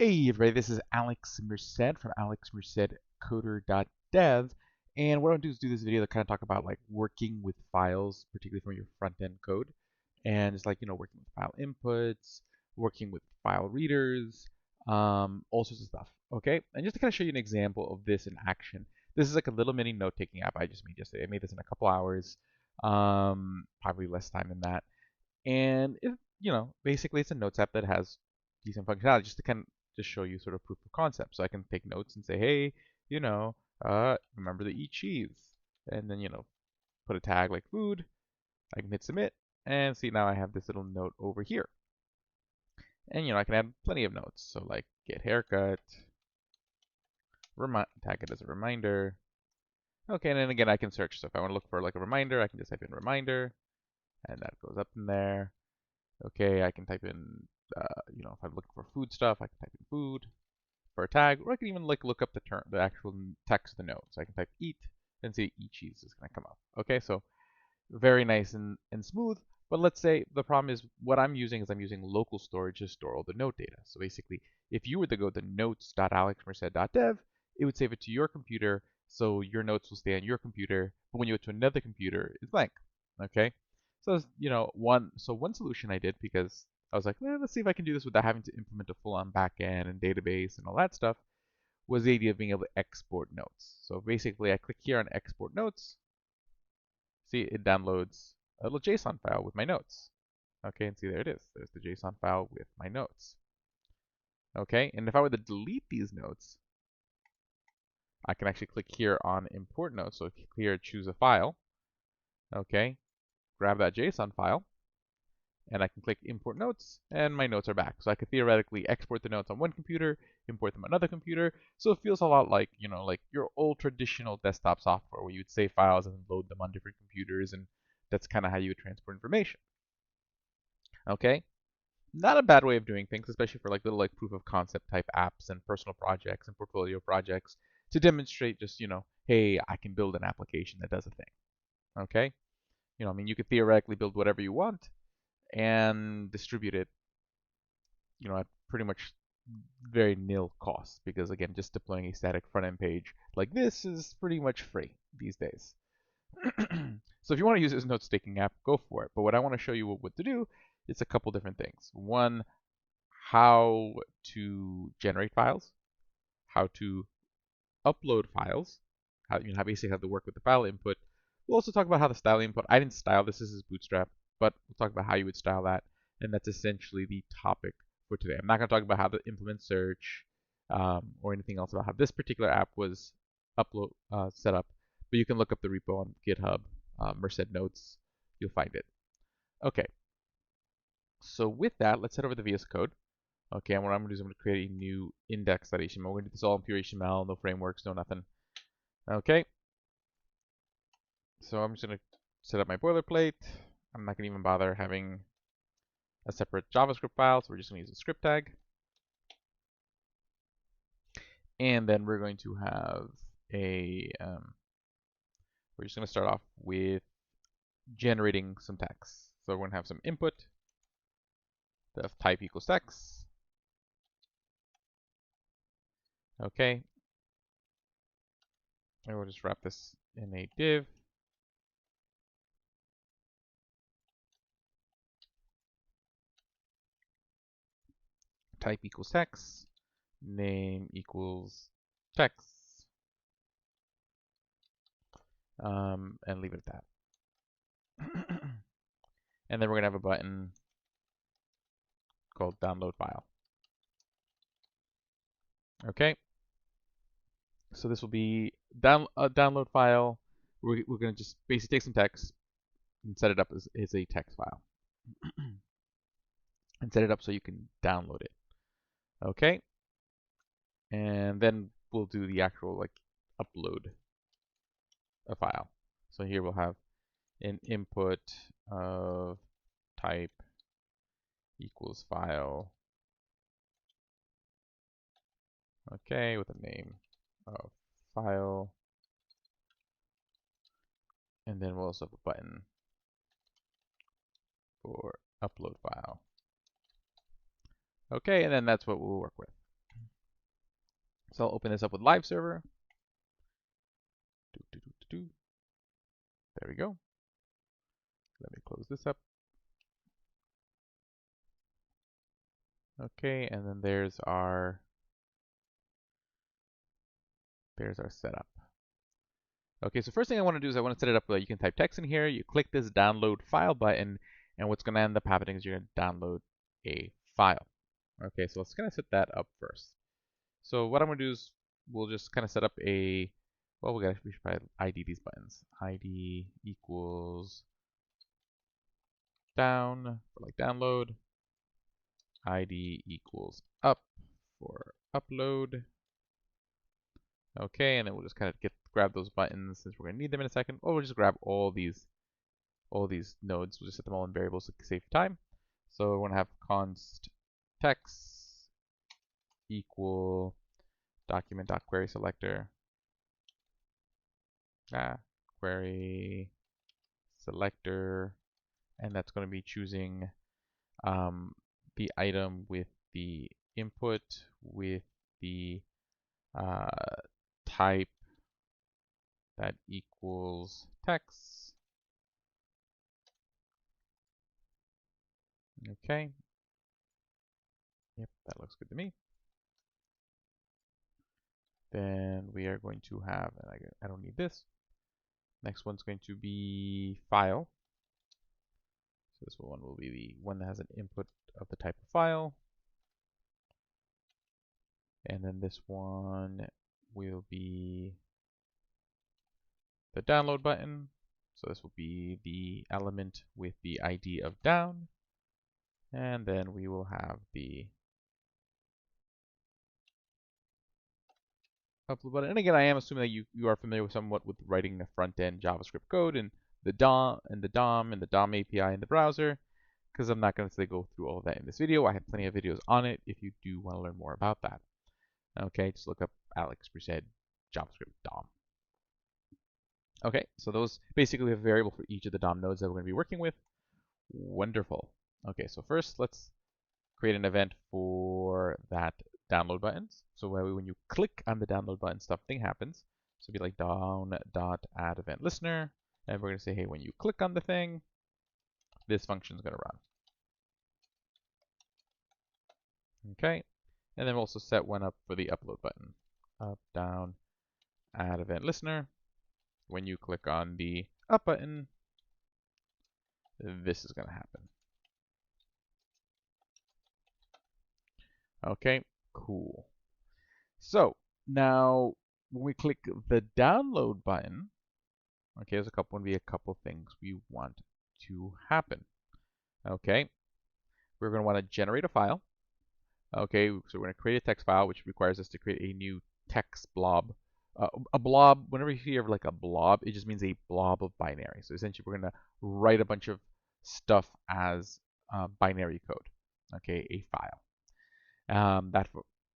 Hey everybody, this is Alex Merced from AlexMercedCoder.dev, and what I'll do is do this video to kind of talk about like working with files, particularly from your front-end code, and just like working with file inputs, working with file readers, all sorts of stuff. Okay, and just to kind of show you an example of this in action, this is like a little mini note-taking app I just made yesterday. I made this in a couple hours, probably less time than that, and basically it's a notes app that has decent functionality just to kind of just show you sort of proof of concept. So I can take notes and say, hey, remember to eat cheese, and then put a tag like food. I can hit submit, and see now I have this little note over here, and I can add plenty of notes. So like get haircut, tag it as a reminder. Okay, and then again I can search. So if I want to look for like a reminder, I can just type in reminder, and that goes up in there. Okay, I can type in, if I'm looking for food stuff, I can type in food for a tag, or I can even like look up the actual text of the note. So I can type eat and see eat cheese is gonna come up. Okay, so very nice and smooth. But let's say the problem is what I'm using is I'm using local storage to store all the note data. So basically, if you were to go to notes.alexmerced.dev, it would save it to your computer, so your notes will stay on your computer. But when you go to another computer, it's blank. Okay, so one solution I did because I was like, let's see if I can do this without having to implement a full-on backend and database and all that stuff, was the idea of being able to export notes. So basically, I click here on export notes. See, it downloads a little JSON file with my notes. Okay, and see there it is. There's the JSON file with my notes. Okay, and if I were to delete these notes, I can actually click here on import notes. So if you here, choose a file. Okay, grab that JSON file, and I can click import notes, and my notes are back. So I could theoretically export the notes on one computer, import them on another computer. So it feels a lot like, like your old traditional desktop software where you would save files and load them on different computers, and that's kind of how you would transport information. Okay, not a bad way of doing things, especially for like little like proof of concept type apps and personal projects and portfolio projects to demonstrate just, hey, I can build an application that does a thing. Okay, I mean, you could theoretically build whatever you want and distribute it, at pretty much very nil cost because again, just deploying a static front end page like this is pretty much free these days. So if you want to use this note taking app, go for it. But what I want to show you what to do is a couple different things. One, how to generate files, how to upload files, how basically have to work with the file input. We'll also talk about how the style input. I didn't style this is Bootstrap, but we'll talk about how you would style that, and that's essentially the topic for today. I'm not going to talk about how to implement search or anything else about how this particular app was set up, but you can look up the repo on GitHub, Merced Notes. You'll find it. Okay. So with that, let's head over to VS Code. Okay, and what I'm going to do is I'm going to create a new index.html. We're going to do this all in pure HTML, no frameworks, no nothing. Okay. So I'm just going to set up my boilerplate. I'm not going to even bother having a separate JavaScript file, so we're just going to use a script tag. And then we're going to have we're just going to start off with generating some text. So we're going to have some input, the type equals text. Okay. And we'll just wrap this in a div. Type equals text. Name equals text. And leave it at that. And then we're going to have a button called download file. Okay. So this will be a download file. We're going to just basically take some text and set it up as a text file. And set it up so you can download it. Okay. And then we'll do the actual like upload a file. So here we'll have an input of type equals file. Okay, with a name of file. And then we'll also have a button for upload file. Okay, and then that's what we'll work with. So I'll open this up with live server. There we go. Let me close this up. Okay, and then there's our setup. Okay, so first thing I want to do is I want to set it up where you can type text in here. You click this download file button, and what's going to end up happening is you're going to download a file. Okay, so let's kind of set that up first. So what I'm going to do is we'll just kind of set up a, well, we should probably ID these buttons. ID equals down for like download. ID equals up for upload. Okay, and then we'll just kind of grab those buttons since we're going to need them in a second. Or we'll just grab all these nodes. We'll just set them all in variables to save time. So we're going to have const text equal document.query selector. Query selector, and that's going to be choosing the item with the input with the type that equals text. Okay. Yep, that looks good to me. Then we are going to have, and I don't need this. Next one's going to be file. So this one will be the one that has an input of the type of file. And then this one will be the download button. So this will be the element with the ID of down. And then we will have the upload button. And again, I am assuming that you are familiar with somewhat with writing the front-end JavaScript code and the DOM and the DOM API in the browser, because I'm not going to go through all of that in this video. I have plenty of videos on it if you do want to learn more about that. Okay, just look up AlexMerced JavaScript DOM. Okay, so those basically have a variable for each of the DOM nodes that we're going to be working with. Wonderful. Okay, so first let's create an event for that download buttons. So when you click on the download button, something happens. So it'd be like down.add event listener. And we're going to say, hey, when you click on the thing, this function is going to run. Okay. And then we'll also set one up for the upload button. Up, down, add event listener. When you click on the up button, this is going to happen. Okay, cool. So now when we click the download button, okay, there's a couple things we want to happen. Okay, we're going to want to generate a file. Okay, so we're going to create a text file, which requires us to create a new text blob. A blob, whenever you hear like a blob, it just means a blob of binary. So essentially, we're going to write a bunch of stuff as binary code. Okay, a file. That,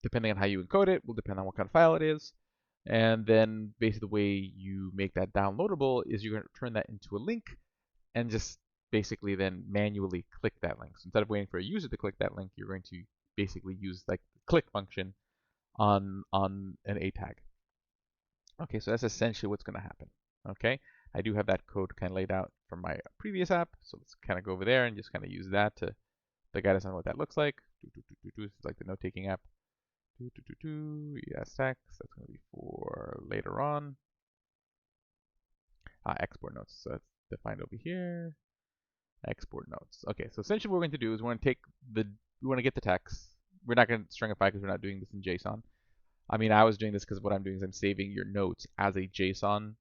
depending on how you encode it, will depend on what kind of file it is. And then basically the way you make that downloadable is you're going to turn that into a link and just basically then manually click that link. So instead of waiting for a user to click that link, you're going to basically use like the click function on an A tag. Okay, so that's essentially what's going to happen. Okay, I do have that code kind of laid out from my previous app, so let's kind of go over there and just kind of use that to guide us on what that looks like. This is like the note-taking app. Yes, text. That's going to be for later on. Export notes. So that's defined over here. Export notes. Okay, so essentially what we're going to do is we want to get the text. We're not going to stringify because we're not doing this in JSON. I mean, I was doing this because what I'm doing is I'm saving your notes as a JSON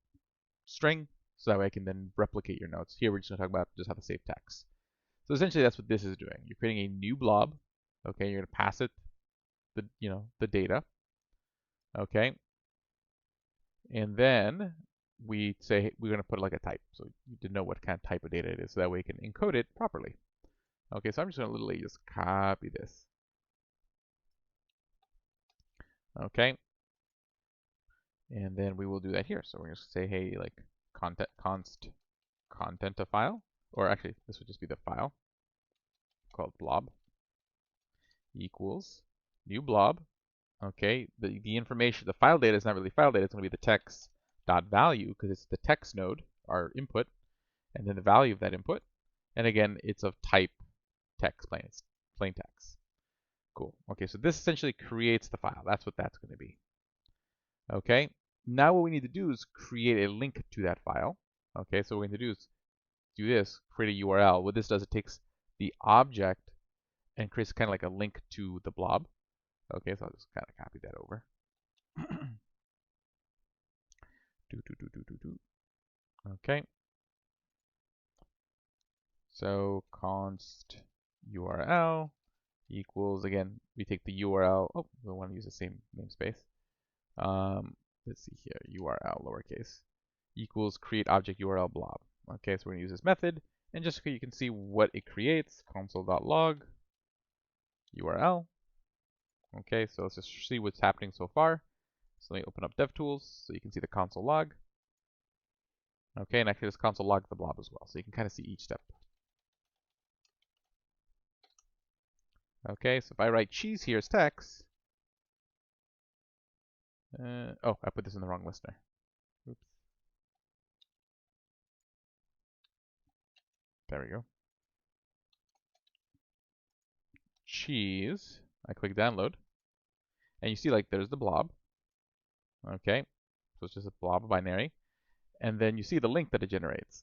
string, so that way I can then replicate your notes. Here we're just going to talk about just how to save text. So essentially that's what this is doing. You're creating a new blob. Okay, you're going to pass it the data. Okay, and then we say we're going to put like a type, so you need to know what kind of type of data it is, so that way you can encode it properly. Okay, so I'm just going to literally just copy this. Okay, and then we will do that here. So we're going to say, hey, like content of file, or actually this would just be the file called blob equals new blob Okay, the information, the file data is not really file data. It's going to be the text.value because it's the text node, our input, and then the value of that input. And again, it's of type text, it's plain text. Cool. Okay, so this essentially creates the file. That's what that's going to be. Okay, now what we need to do is create a link to that file. Okay, so what we're going to do is do this, create a URL. What this does, it takes the object and creates kind of like a link to the blob. Okay, so I'll just kind of copy that over. Okay, so const URL equals, again, we take the URL. Oh, we want to use the same namespace. Let's see here, URL lowercase equals create object URL blob. Okay, so we're gonna use this method, and just so you can see what it creates, console.log URL. Okay, so let's just see what's happening so far. So let me open up DevTools so you can see the console log. Okay, and actually this console logs the blob as well, so you can kind of see each step. Okay, so if I write cheese here as text, oh, I put this in the wrong listener. Oops. There we go. Cheese. I click download, and you see like there's the blob. Okay, so it's just a blob of binary, and then you see the link that it generates.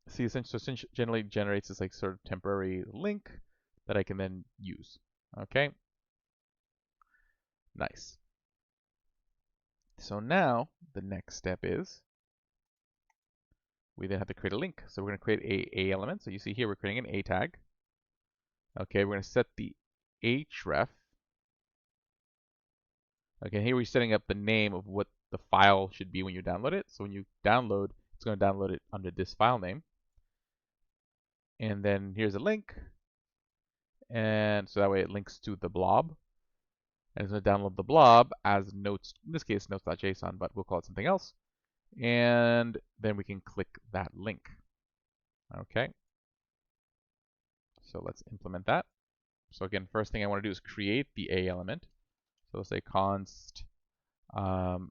See, essentially generally generates this like sort of temporary link that I can then use. Okay, nice. So now the next step is we then have to create a link. So we're going to create a element. So you see here we're creating an a tag. Okay, we're going to set the href. Okay, here we're setting up the name of what the file should be when you download it. So when you download, it's going to download it under this file name. And then here's a link. And so that way it links to the blob. And it's going to download the blob as notes, in this case notes.json, but we'll call it something else. And then we can click that link. Okay. So let's implement that. So again, first thing I want to do is create the a element. So let's say const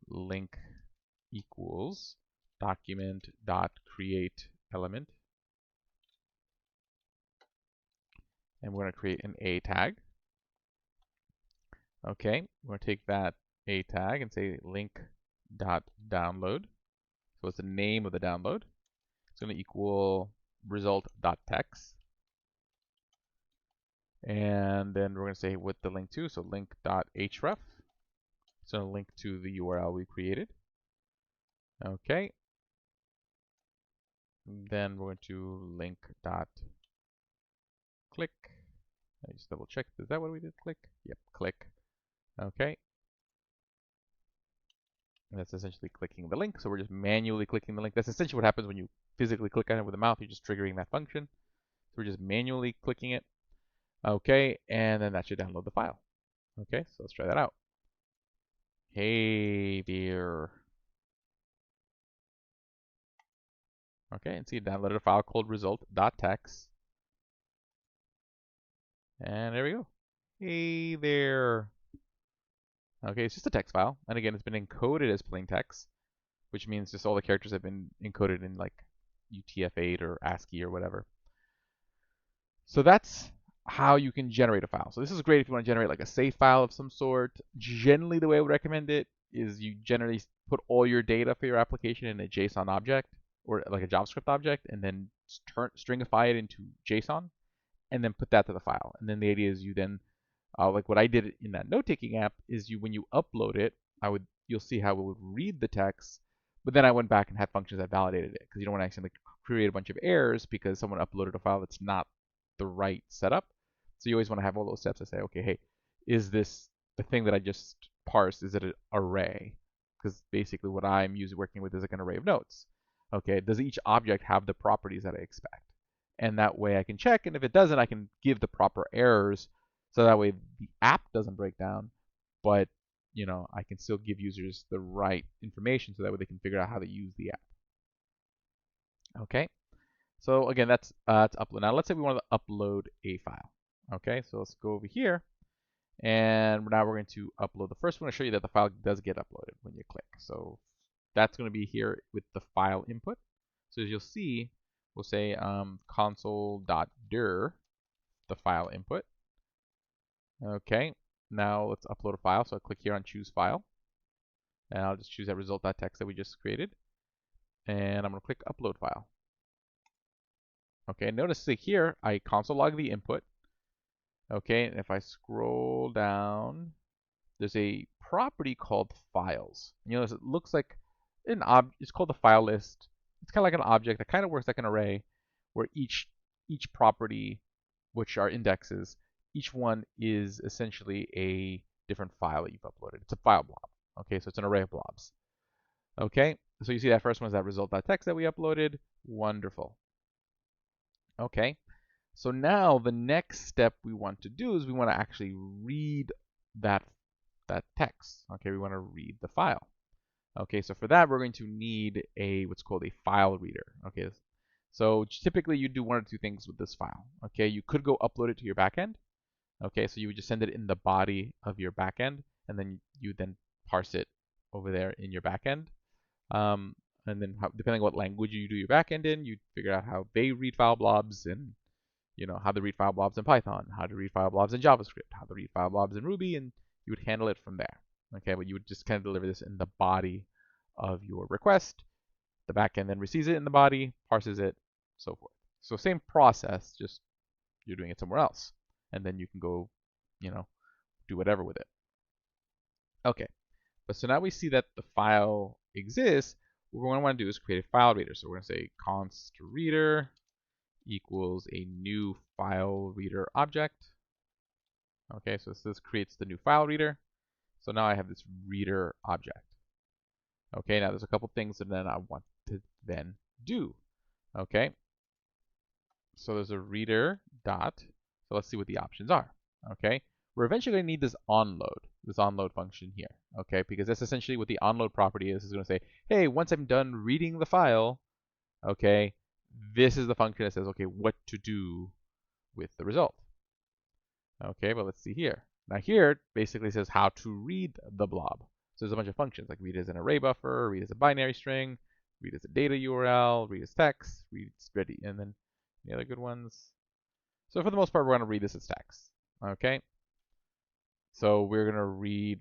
link equals document.create element. And we're going to create an a tag. Okay, we're going to take that a tag and say link.download. So it's the name of the download. It's going to equal result.text. And then we're going to say what the link to. So link.href. It's going to link to the URL we created. Okay. Then we're going to link.click. I just double check. Is that what we did? Click? Yep, click. Okay. And that's essentially clicking the link. So we're just manually clicking the link. That's essentially what happens when you physically click on it with the mouse. You're just triggering that function. So we're just manually clicking it. Okay, and then that should download the file. Okay, so let's try that out. Hey there. Okay, and see it downloaded a file called result.text. And there we go. Hey there. Okay, it's just a text file. And again, it's been encoded as plain text, which means just all the characters have been encoded in like UTF-8 or ASCII or whatever. So that's how you can generate a file. So this is great if you want to generate like a save file of some sort. Generally, the way I would recommend it is you generally put all your data for your application in a JSON object or like a JavaScript object, and then stringify it into JSON, and then put that to the file. And then the idea is you then, like what I did in that note-taking app, is when you upload it, you'll see how it would read the text, but then I went back and had functions that validated it because you don't want to accidentally create a bunch of errors because someone uploaded a file that's not the right setup. So you always want to have all those steps to say, okay, hey, is this the thing that I just parsed? Is it an array? Because basically what I'm working with is like an array of notes. Okay, does each object have the properties that I expect? And that way I can check, and if it doesn't, I can give the proper errors, so that way the app doesn't break down, but I can still give users the right information so that way they can figure out how to use the app. Okay, so again, that's upload. Now let's say we want to upload a file. Okay, so let's go over here, And now we're going to upload the first one to show you that the file does get uploaded when you click. So that's going to be here with the file input. So as you'll see, we'll say console.dir, the file input. Okay, now let's upload a file. So I'll click here on choose file. And I'll just choose that result.txt that we just created. And I'm going to click upload file. Okay, notice that here I console log the input. Okay, and if I scroll down, there's a property called files. You notice it looks like it's called the file list. It's kind of like an object that kind of works like an array, where each property, which are indexes, each one is essentially a different file that you've uploaded. It's a file blob. Okay, so it's an array of blobs. Okay, so you see that first one is that result.txt that we uploaded. Wonderful. Okay, so now the next step we want to do is we want to actually read that text. Okay, we want to read the file. Okay, so for that we're going to need what's called a file reader. Okay, so typically you do one or two things with this file. Okay, you could go upload it to your backend. Okay, so you would just send it in the body of your backend, and then you then parse it over there in your backend. And then depending on what language you do your backend in, you figure out how they read file blobs, and how to read file blobs in Python, how to read file blobs in JavaScript, how to read file blobs in Ruby, and you would handle it from there. Okay, but you would just kind of deliver this in the body of your request. The backend then receives it in the body, parses it, so forth. So same process, just you're doing it somewhere else, and then you can go, do whatever with it. Okay, but so now we see that the file exists. What we're going to want to do is create a file reader. So we're going to say const reader equals a new file reader object. Okay, so this creates the new file reader. So now I have this reader object. Okay, now there's a couple things that then I want to then do. Okay, so there's a reader dot. So let's see what the options are. Okay, we're eventually going to need this onload function here. Okay, because that's essentially what the onload property is. It's going to say, hey, once I'm done reading the file, okay, this is the function that says, okay, what to do with the result. Okay, but let's see here. Now here it basically says how to read the blob. So there's a bunch of functions like read as an array buffer, read as a binary string, read as a data URL, read as text, read as ready, and then the other good ones. So for the most part, we're going to read this as text. Okay, so we're going to read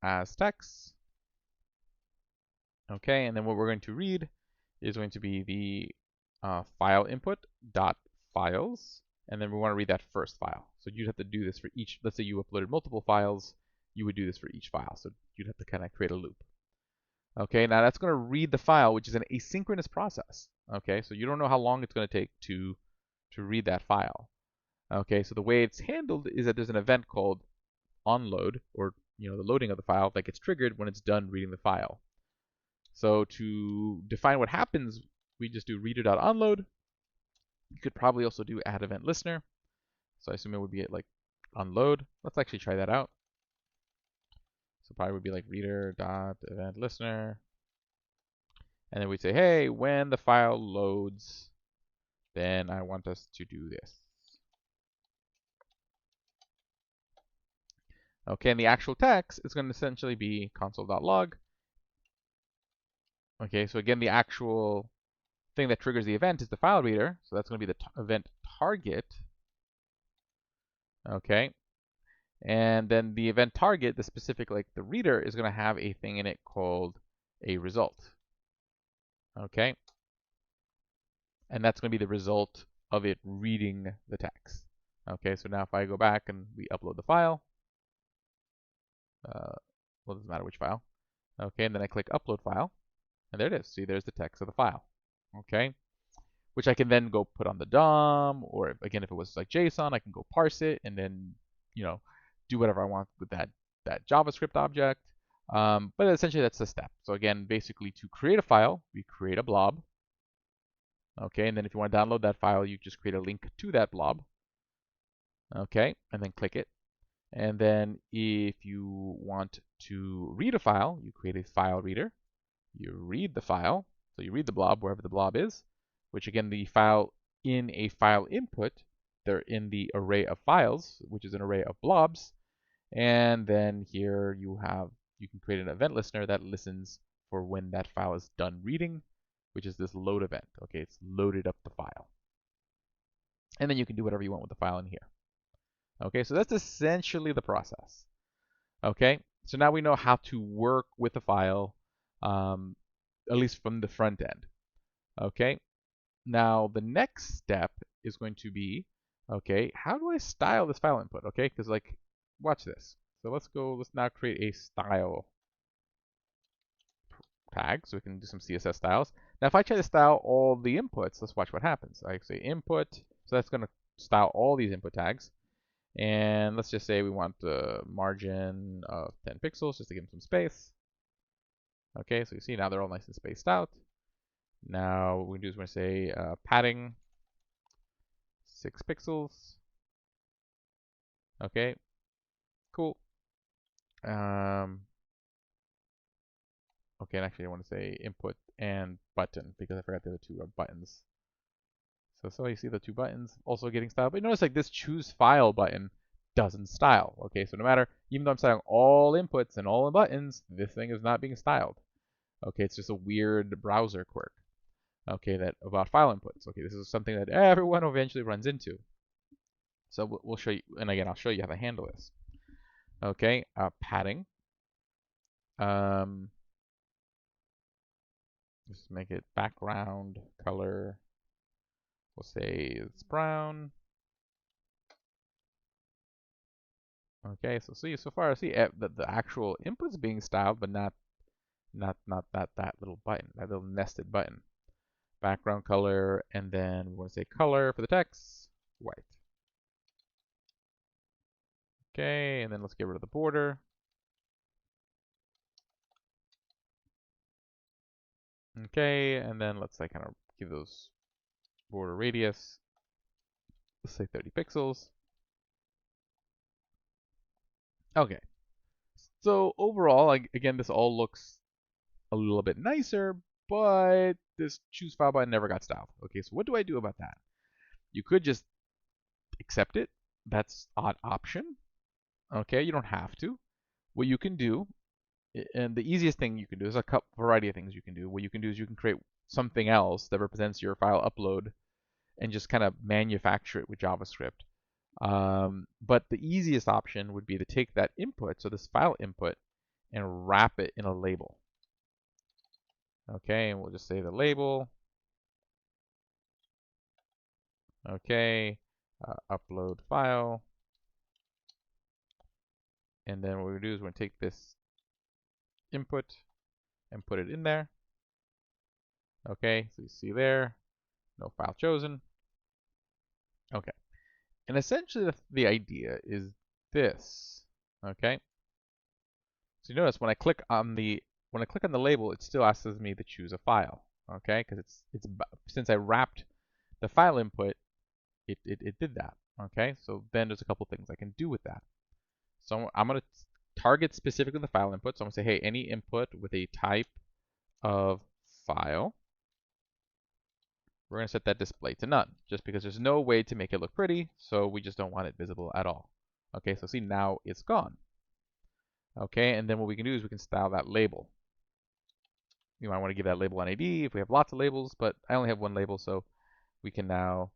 as text. Okay, and then what we're going to read is going to be the file input dot files, and then we want to read that first file. So you'd have to do this for each. Let's say you uploaded multiple files, you would do this for each file. So you'd have to kind of create a loop. Okay, now that's going to read the file, which is an asynchronous process. Okay, so you don't know how long it's going to take to read that file. Okay, so the way it's handled is that there's an event called onload, or the loading of the file that gets triggered when it's done reading the file. So to define what happens, we just do reader.onload. You could probably also do add event listener. So I assume it would be like unload. Let's actually try that out. So probably would be like reader.event listener. And then we'd say, hey, when the file loads, then I want us to do this. Okay, and the actual text is going to essentially be console.log. Okay, so again, the actual thing that triggers the event is the file reader. So that's going to be the event target. Okay, and then the event target, the specific, like the reader, is going to have a thing in it called a result. Okay, and that's going to be the result of it reading the text. Okay, so now if I go back and we upload the file, well, it doesn't matter which file. Okay, and then I click upload file, and there it is. See, there's the text of the file. Okay, which I can then go put on the DOM, or again, if it was like JSON, I can go parse it and then, do whatever I want with that JavaScript object. But essentially that's the step. So again, basically to create a file, we create a blob. Okay, and then if you want to download that file, you just create a link to that blob. Okay, and then click it. And then if you want to read a file, you create a file reader. You read the file. So you read the blob wherever the blob is, which again, the file in a file input, they're in the array of files, which is an array of blobs. And then here you can create an event listener that listens for when that file is done reading, which is this load event. Okay, it's loaded up the file. And then you can do whatever you want with the file in here. Okay, so that's essentially the process. Okay, so now we know how to work with the file, at least from the front end. Okay, now the next step is going to be, okay, how do I style this file input? Okay, because like, watch this. So let's now create a style tag so we can do some CSS styles. Now if I try to style all the inputs, let's watch what happens. I say input, so that's going to style all these input tags. And let's just say we want the margin of 10 pixels just to give them some space. Okay, so you see now they're all nice and spaced out. Now what we do is we're going to say padding 6 pixels. Okay, cool. Okay, and actually I want to say input and button because I forgot the other two are buttons. So you see the two buttons also getting styled, but notice like this choose file button doesn't style. Okay, so no matter, even though I'm styling all inputs and all the buttons, this thing is not being styled. Okay, it's just a weird browser quirk. Okay, that about file inputs. Okay, this is something that everyone eventually runs into. So we'll show you, and again, I'll show you how to handle this. Okay, padding. Just make it background color. We'll say it's brown. Okay, so see, so far I see the actual inputs being styled, but not that little button, that little nested button. Background color, and then we want to say color for the text, white. Okay, and then let's get rid of the border. Okay, and then let's like kind of give those border radius, let's say 30 pixels. Okay, so overall, like, again, this all looks a little bit nicer, but this choose file button never got styled. Okay, so what do I do about that? You could just accept it. That's an option. Okay, you don't have to. What you can do, and the easiest thing you can do, is a variety of things you can do. What you can do is you can create something else that represents your file upload and just kind of manufacture it with JavaScript. But the easiest option would be to take that input, so this file input, and wrap it in a label. Okay, and we'll just say the label. Okay, upload file. And then what we do is we're going to take this input and put it in there. Okay, so you see there, no file chosen. Okay, and essentially the idea is this. Okay, so you notice when I click on the label, it still asks me to choose a file. Okay, because it's since I wrapped the file input, it did that. Okay, so then there's a couple things I can do with that. So I'm going to target specifically the file input. So I'm going to say, hey, any input with a type of file, we're going to set that display to none, just because there's no way to make it look pretty, so we just don't want it visible at all. Okay, so see, now it's gone. Okay, and then what we can do is we can style that label. You might want to give that label an ID if we have lots of labels, but I only have one label, so we can now,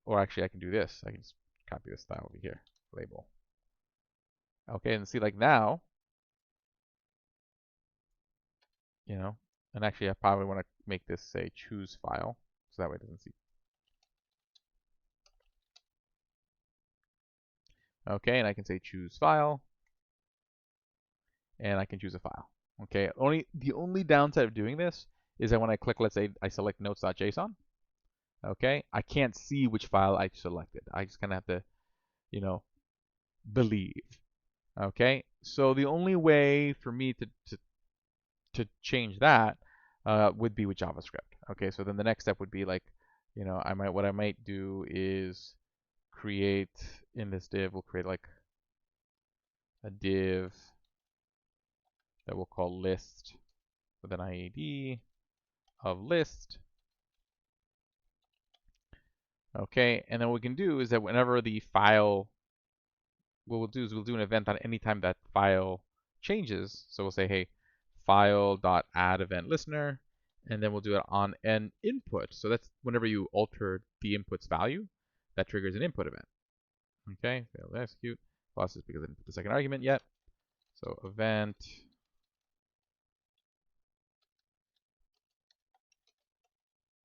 or actually I can do this. I can just copy this style over here, label. Okay, and see, like now, you know, and actually I probably want to make this say choose file, so that way it doesn't see. Okay, and I can say choose file, and I can choose a file. Okay, the only downside of doing this is that when I click, let's say I select notes.json, okay, I can't see which file I selected. I just kind of have to, you know, believe. Okay, so the only way for me to change that would be with JavaScript. Okay, so then the next step would be like, you know, what I might do is create in this div, we'll create like a div that we'll call list with an ID of list. Okay, and then what we can do is that whenever the file what we'll do is we'll do an event on any time that file changes. So we'll say, hey, file.add event listener, and then we'll do it on an input. So that's whenever you alter the input's value, that triggers an input event. Okay, fail to execute. Plus is because I didn't put the second argument yet. So event.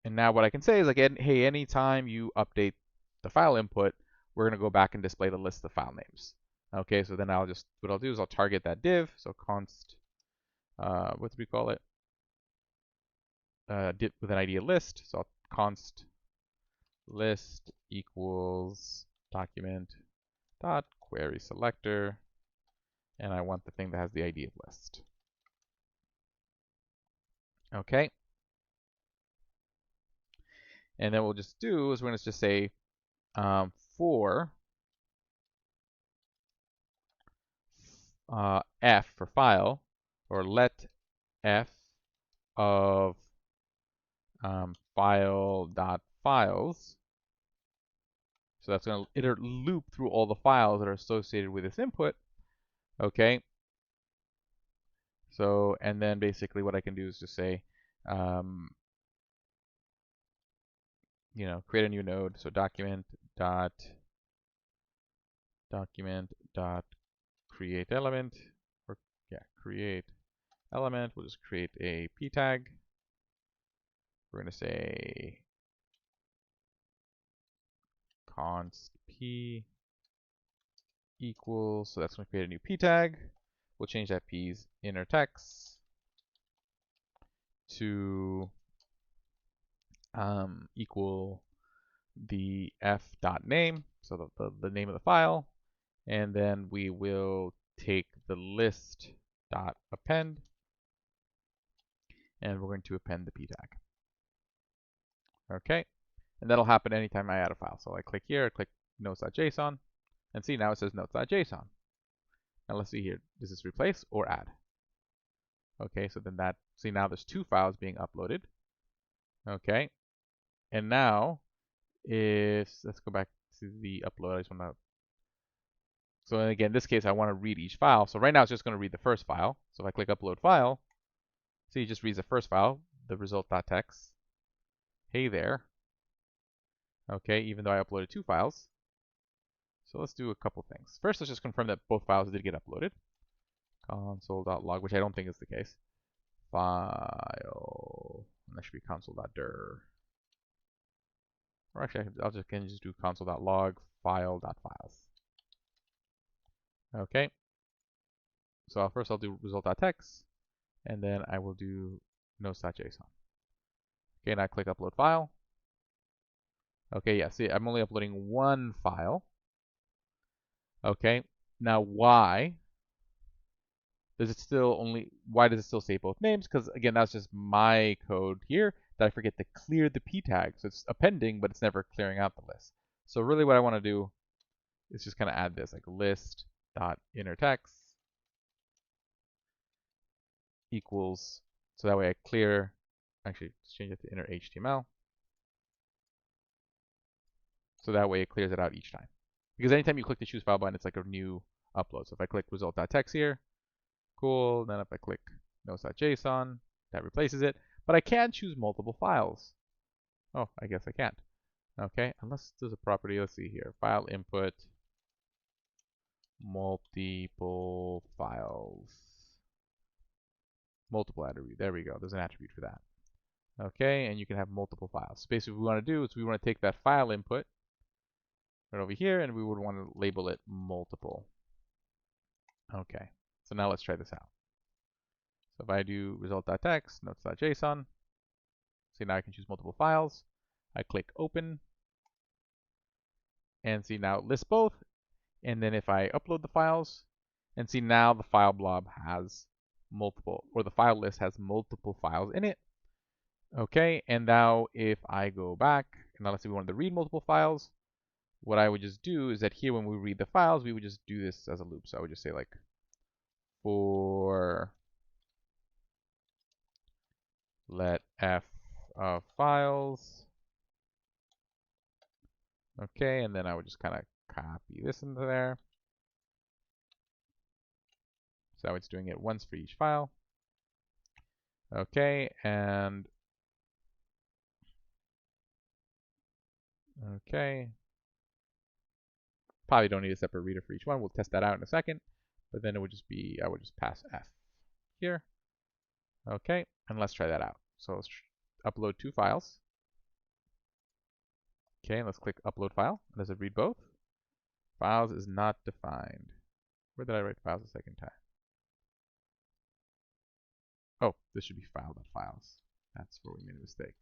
And now what I can say is like, hey, anytime you update the file input, we're going to go back and display the list of file names. Okay, so then what I'll do is I'll target that div. So const, what do we call it? Div with an ID of list. So I'll const list equals document dot query selector, and I want the thing that has the ID of list. Okay. And then what we'll just do is we're going to just say for f for file, or let f of file.files. So that's going to loop through all the files that are associated with this input. Okay. So, and then basically what I can do is just say, create a new node. So document dot create element, or create element. We'll just create a p tag. We're going to say const p equals, so that's going to create a new p tag. We'll change that p's inner text to equal the f.name, so the name of the file, and then we will take the list.append, and we're going to append the p tag. Okay, and that'll happen anytime I add a file. So I click here, I click notes.json, and see now it says notes.json. Now let's see here, does this replace or add? Okay, so then see now there's two files being uploaded. Okay, and now let's go back to the upload. I just want to, so again, in this case, I want to read each file. So right now it's just going to read the first file. So if I click upload file, see, it just reads the first file, the result.txt. Hey there. Okay, even though I uploaded two files. So let's do a couple things. First, let's just confirm that both files did get uploaded. Console.log, which I don't think is the case. File, and that should be console.dir. Or actually, can just do console.log file.files. Okay. So first I'll do result.txt, and then I will do notes.json. Okay, and I click upload file. Okay, yeah, see, I'm only uploading one file. Okay, now why does it still say both names? Because again, that's just my code here that I forget to clear the p tag. So it's appending, but it's never clearing out the list. So really what I want to do is just kind of add this, like list.innerText equals, so that way I clear, actually let's change it to inner HTML. So that way it clears it out each time. Because anytime you click the choose file button, it's like a new upload. So if I click result.txt here, cool. Then if I click notes.json, that replaces it. But I can choose multiple files. Oh, I guess I can't. Okay, unless there's a property, let's see here. File input, multiple files. Multiple attribute, there we go. There's an attribute for that. Okay, and you can have multiple files. So basically what we want to do is we want to take that file input right over here, and we would want to label it multiple. Okay, so now let's try this out. So if I do result.txt, notes.json, see now I can choose multiple files. I click open, and see now it lists both. And then if I upload the files, and see now the file blob has multiple, or the file list has multiple files in it. Okay, and now if I go back, and now let's say we wanted to read multiple files, what I would just do is that here when we read the files, we would just do this as a loop. So I would just say like for let f of files. Okay, and then I would just kind of copy this into there. So it's doing it once for each file. Okay, and okay. Probably don't need a separate reader for each one. We'll test that out in a second. But then it would just be, I would just pass F here. Okay, and let's try that out. So let's upload 2 files. Okay, and let's click upload file. Does it read both? Files is not defined. Where did I write files the second time? Oh, this should be file.files. That's where we made a mistake.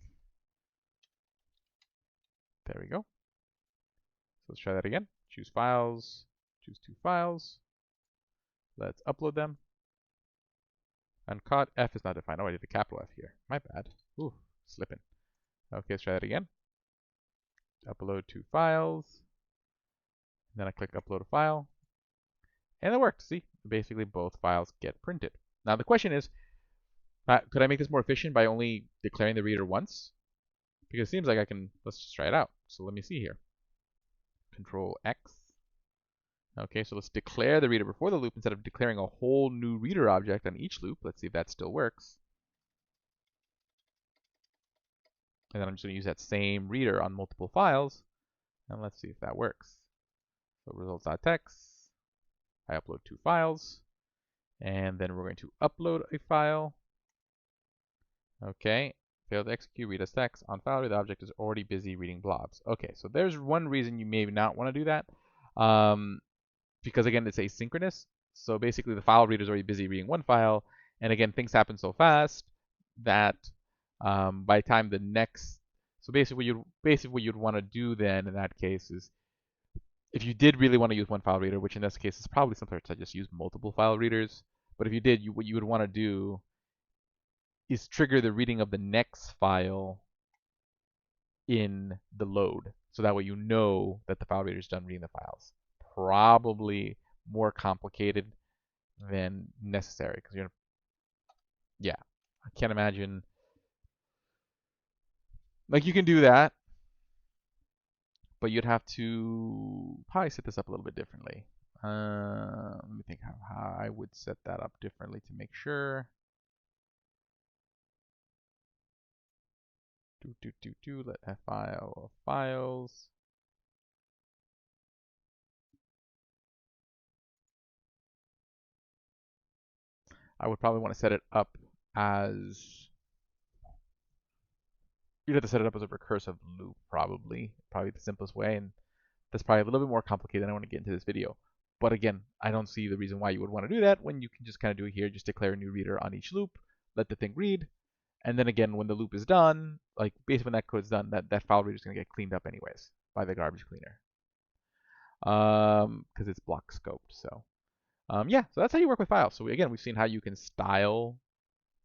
There we go. So let's try that again. Choose files, choose 2 files. Let's upload them. Uncaught F is not defined. Oh, I did a capital F here. My bad. Ooh, slipping. Okay, let's try that again. Upload 2 files. Then I click upload a file. And it worked. See, basically both files get printed. Now the question is, could I make this more efficient by only declaring the reader once? Because it seems like I can, let's just try it out. So let me see here. Control X. Okay, so let's declare the reader before the loop instead of declaring a whole new reader object on each loop. Let's see if that still works. And then I'm just going to use that same reader on multiple files. And let's see if that works. So results.txt. I upload 2 files. And then we're going to upload a file. Okay, failed to execute read as text on file reader. The object is already busy reading blobs. Okay, so there's one reason you may not want to do that. Because again, it's asynchronous. So basically the file reader is already busy reading one file. And again, things happen so fast that by the time the next, so basically what you'd want to do then in that case is, if you did really want to use one file reader, which in this case is probably simpler to just use multiple file readers. But if you did, what you would want to do is trigger the reading of the next file in the load. So that way you know that the file reader is done reading the files. Probably more complicated than necessary because yeah, I can't imagine. Like you can do that, but you'd have to probably set this up a little bit differently. Let me think how I would set that up differently to make sure. Let F file of files. I would probably want to set it up as, you'd have to set it up as a recursive loop, probably the simplest way, and that's probably a little bit more complicated than I want to get into this video. But again, I don't see the reason why you would want to do that when you can just kind of do it here, just declare a new reader on each loop, let the thing read, and then again, when the loop is done, like basically when that code's done, that file reader is going to get cleaned up anyways by the garbage cleaner, because it's block scoped. So yeah, so that's how you work with files. So again, we've seen how you can style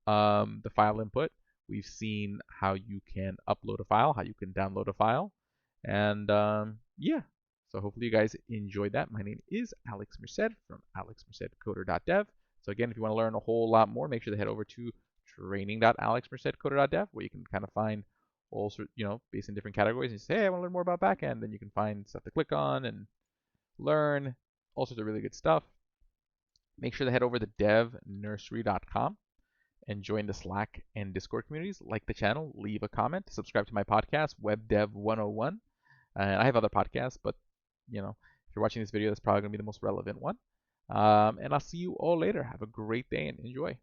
the file input. We've seen how you can upload a file, how you can download a file, and yeah. So hopefully you guys enjoyed that. My name is Alex Merced from AlexMercedCoder.dev. So again, if you want to learn a whole lot more, make sure to head over to training.alexmercedcoder.dev, where you can kind of find all sorts, based in different categories. And you say, hey, I want to learn more about backend, then you can find stuff to click on and learn all sorts of really good stuff. Make sure to head over to devnursery.com and join the Slack and Discord communities. Like the channel, leave a comment, subscribe to my podcast, Web Dev 101. And I have other podcasts, but if you're watching this video, that's probably going to be the most relevant one. And I'll see you all later. Have a great day and enjoy.